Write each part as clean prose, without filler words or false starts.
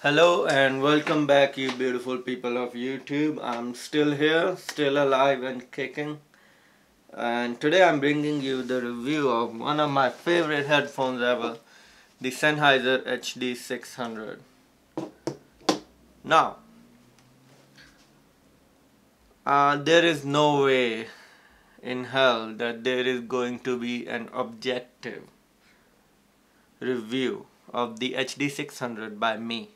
Hello and welcome back, you beautiful people of YouTube. I'm still here, still alive and kicking. And today I'm bringing you the review of one of my favorite headphones ever, the Sennheiser HD600. Now, there is no way in hell that there is going to be an objective review of the HD600 by me,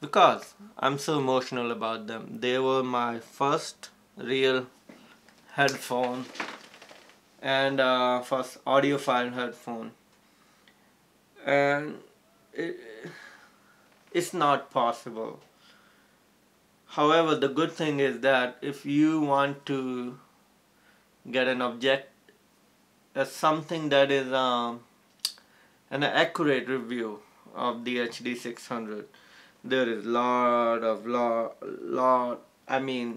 because I'm so emotional about them. They were my first real headphone and first audiophile headphone, and it, it's not possible. However, the good thing is that if you want to get an object as something that is an accurate review of the HD600, there is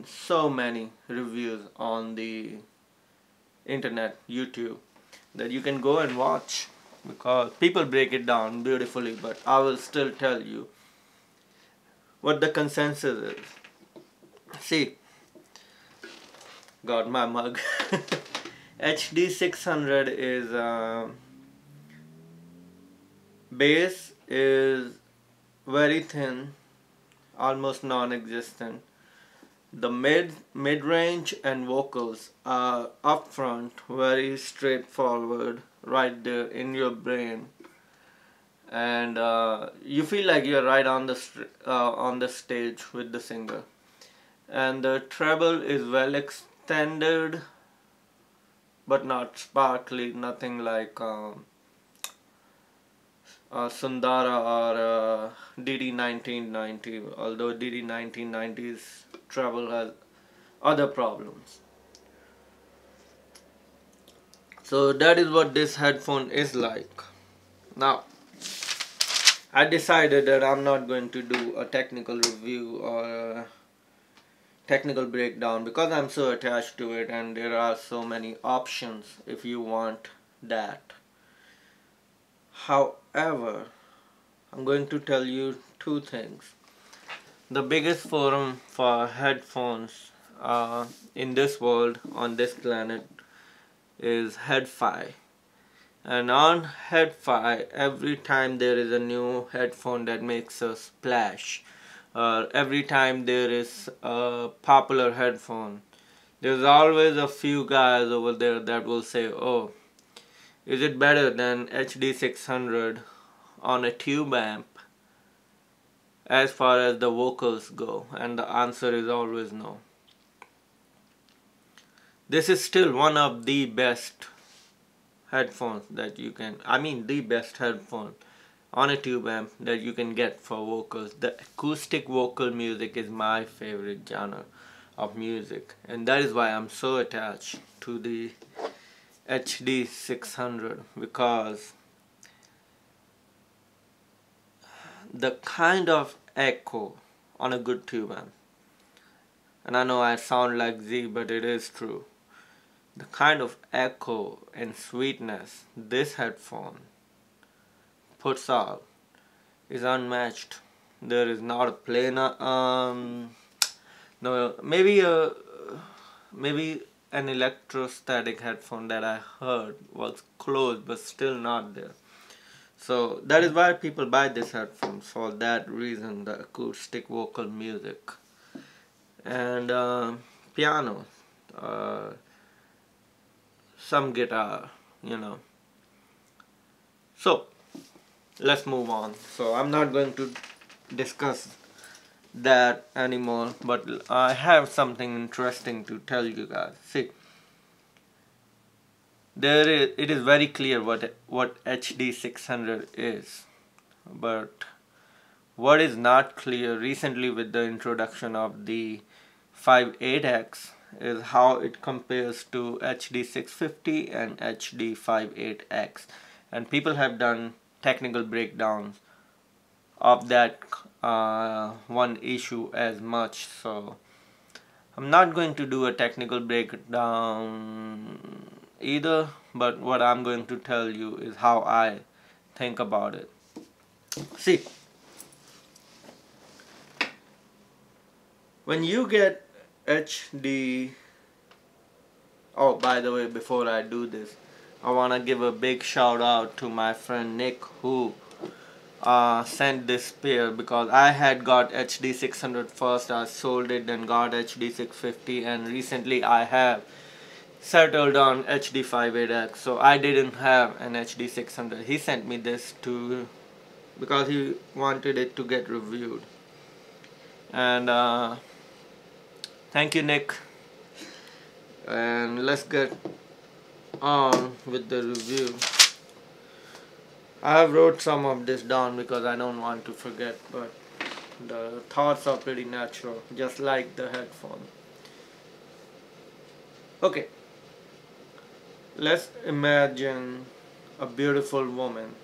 so many reviews on the internet, YouTube, that you can go and watch, because people break it down beautifully. But I will still tell you what the consensus is. See, got my mug. HD600 is bass is very thin, almost non-existent. The mid-range and vocals are upfront, very straightforward, right there in your brain, and you feel like you're right on the stage with the singer. And the treble is well extended, but not sparkly, nothing like Sundara or DD1990, although DD1990's treble has other problems. So that is what this headphone is like. Now, I decided that I'm not going to do a technical review or a technical breakdown, because I'm so attached to it and there are so many options if you want that. However, I'm going to tell you two things. The biggest forum for headphones in this world, on this planet, is Headfi. And on Headfi, every time there is a new headphone that makes a splash, or every time there is a popular headphone, there's always a few guys over there that will say, oh, is it better than HD600 on a tube amp as far as the vocals go? And the answer is always no. This is still one of the best headphones that you can, the best headphone on a tube amp that you can get for vocals. The acoustic vocal music is my favorite genre of music, and that is why I'm so attached to the HD600, because the kind of echo on a good tube amp, and I know I sound like Z, but it is true, the kind of echo and sweetness this headphone puts out is unmatched. There is not a planar no, maybe an electrostatic headphone that I heard was close but still not there. So that is why people buy this headphones, for that reason, the acoustic vocal music and piano, some guitar, So let's move on. So I'm not going to discuss that anymore, but I have something interesting to tell you guys. See, it is very clear what HD600 is, but what is not clear recently with the introduction of the 58X is how it compares to HD650 and HD58X, and people have done technical breakdowns of that one issue as much. So I'm not going to do a technical breakdown either, but what I'm going to tell you is how I think about it. See, When you get HD, oh, by the way, before I do this, I want to give a big shout out to my friend Nick, who sent this pair, because I had got HD600 first. I sold it, then got HD650, and recently I have settled on HD58X. So I didn't have an HD600. He sent me this to because he wanted it to get reviewed. And thank you, Nick. And let's get on with the review. I have wrote some of this down because I don't want to forget, but the thoughts are pretty natural, just like the headphone. Okay, let's imagine a beautiful woman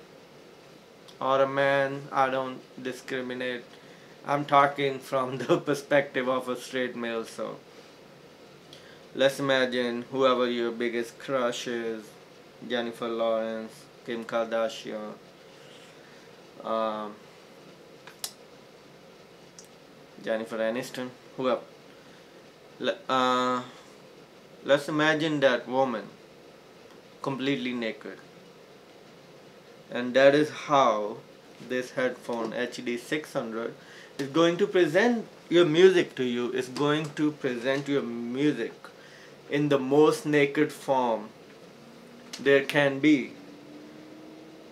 or a man. I don't discriminate. I'm talking from the perspective of a straight male, so let's imagine whoever your biggest crush is: Jennifer Lawrence, Kim Kardashian, um, Jennifer Aniston, whoever. Let's imagine that woman completely naked, and that is how this headphone HD600 is going to present your music to you. It's going to present your music in the most naked form there can be.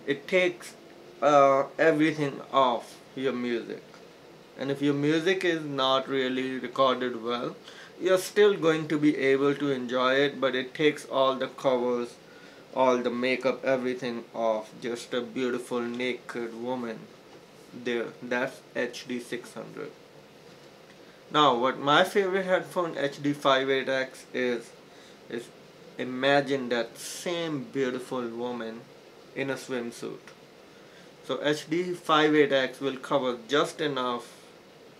It takes everything off your music, and if your music is not really recorded well, you're still going to be able to enjoy it, but it takes all the covers, all the makeup, everything off. Just a beautiful naked woman there. That's HD600. Now, what my favorite headphone HD58X is imagine that same beautiful woman in a swimsuit. So HD58X will cover just enough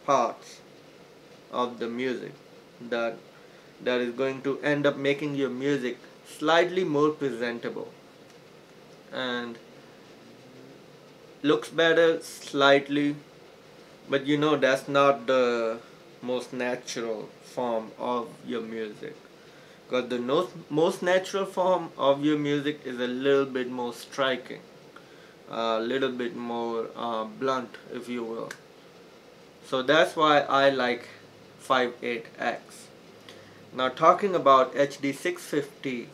parts of the music that is going to end up making your music slightly more presentable and looks better slightly, but you know that's not the most natural form of your music, because the most natural form of your music is a little bit more striking, a little bit more blunt, if you will. So that's why I like 58X. Now, talking about HD650,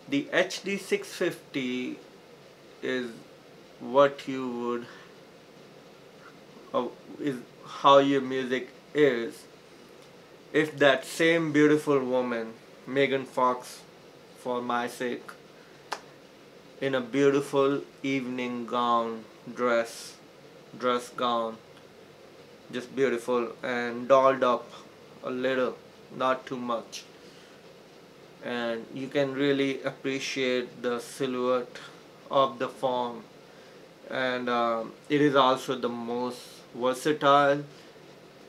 the HD650 is what you would is how your music is if that same beautiful woman, Megan Fox for my sake, in a beautiful evening gown, dress gown, just beautiful and dolled up a little, not too much, and you can really appreciate the silhouette of the form, and it is also the most versatile,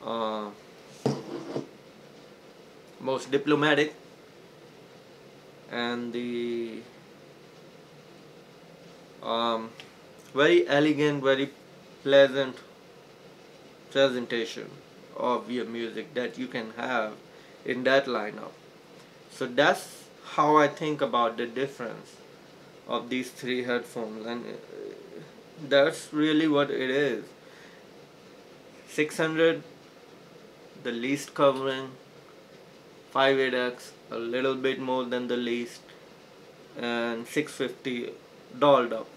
uh, most diplomatic, and the very elegant, very pleasant presentation of your music that you can have in that lineup. So that's how I think about the difference of these three headphones, and that's really what it is. 600, the least covering; 58X, a little bit more than the least; and 650, dolled up.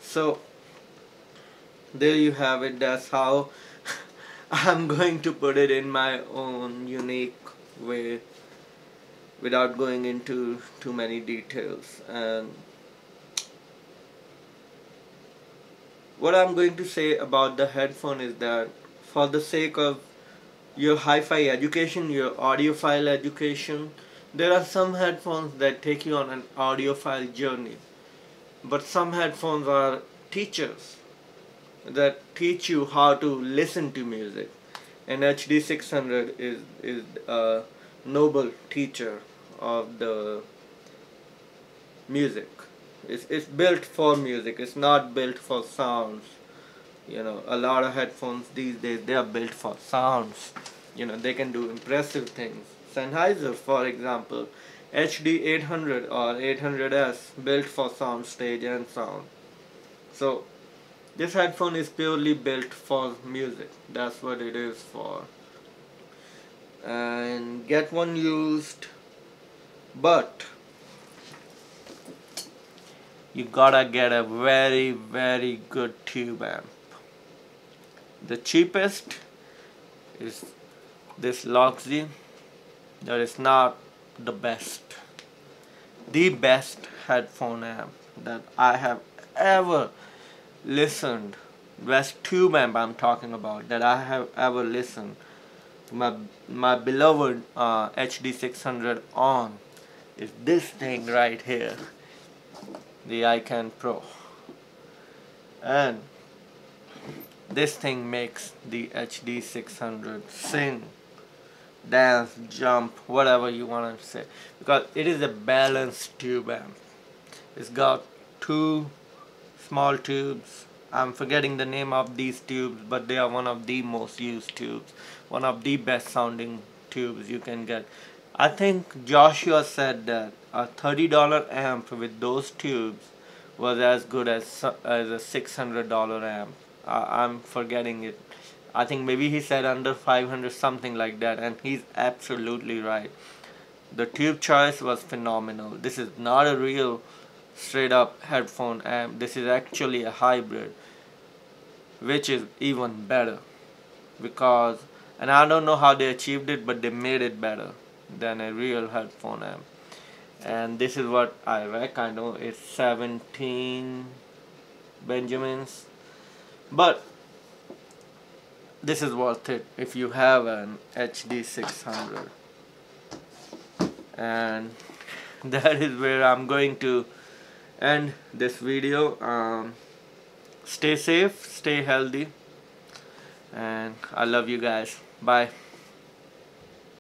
So there you have it. That's how I'm going to put it in my own unique way, without going into too many details. And what I'm going to say about the headphone is that, for the sake of your hi-fi education, your audiophile education, there are some headphones that take you on an audiophile journey, but some headphones are teachers that teach you how to listen to music, and HD600 is a noble teacher of the music. It's built for music. It's not built for sounds. You know, a lot of headphones these days, they are built for sounds. they can do impressive things. Sennheiser, for example, HD800 or 800S, built for soundstage and sound. So this headphone is purely built for music. That's what it is for. And get one used, but you gotta get a very, very good tube amp. The cheapest is this Loxjie. That is not the best. The best headphone amp that I have ever listened, best tube amp I'm talking about, that I have ever listened to my beloved HD600 on, is this thing right here, the iCAN Pro. And this thing makes the HD600 sing, dance, jump, whatever you want to say, because it is a balanced tube amp. It's got two small tubes. I'm forgetting the name of these tubes, but they are one of the most used tubes, one of the best sounding tubes you can get. I think Joshua said that a $30 amp with those tubes was as good as a $600 amp. I'm forgetting it. I think maybe he said under 500, something like that, and he's absolutely right. The tube choice was phenomenal. This is not a real straight up headphone amp. This is actually a hybrid, which is even better, because, and I don't know how they achieved it, but they made it better than a real headphone amp. And this is what I reckon. I know it's 17 Benjamins, but this is worth it if you have an HD600. And that is where I'm going to end this video. Stay safe, stay healthy, and I love you guys. Bye.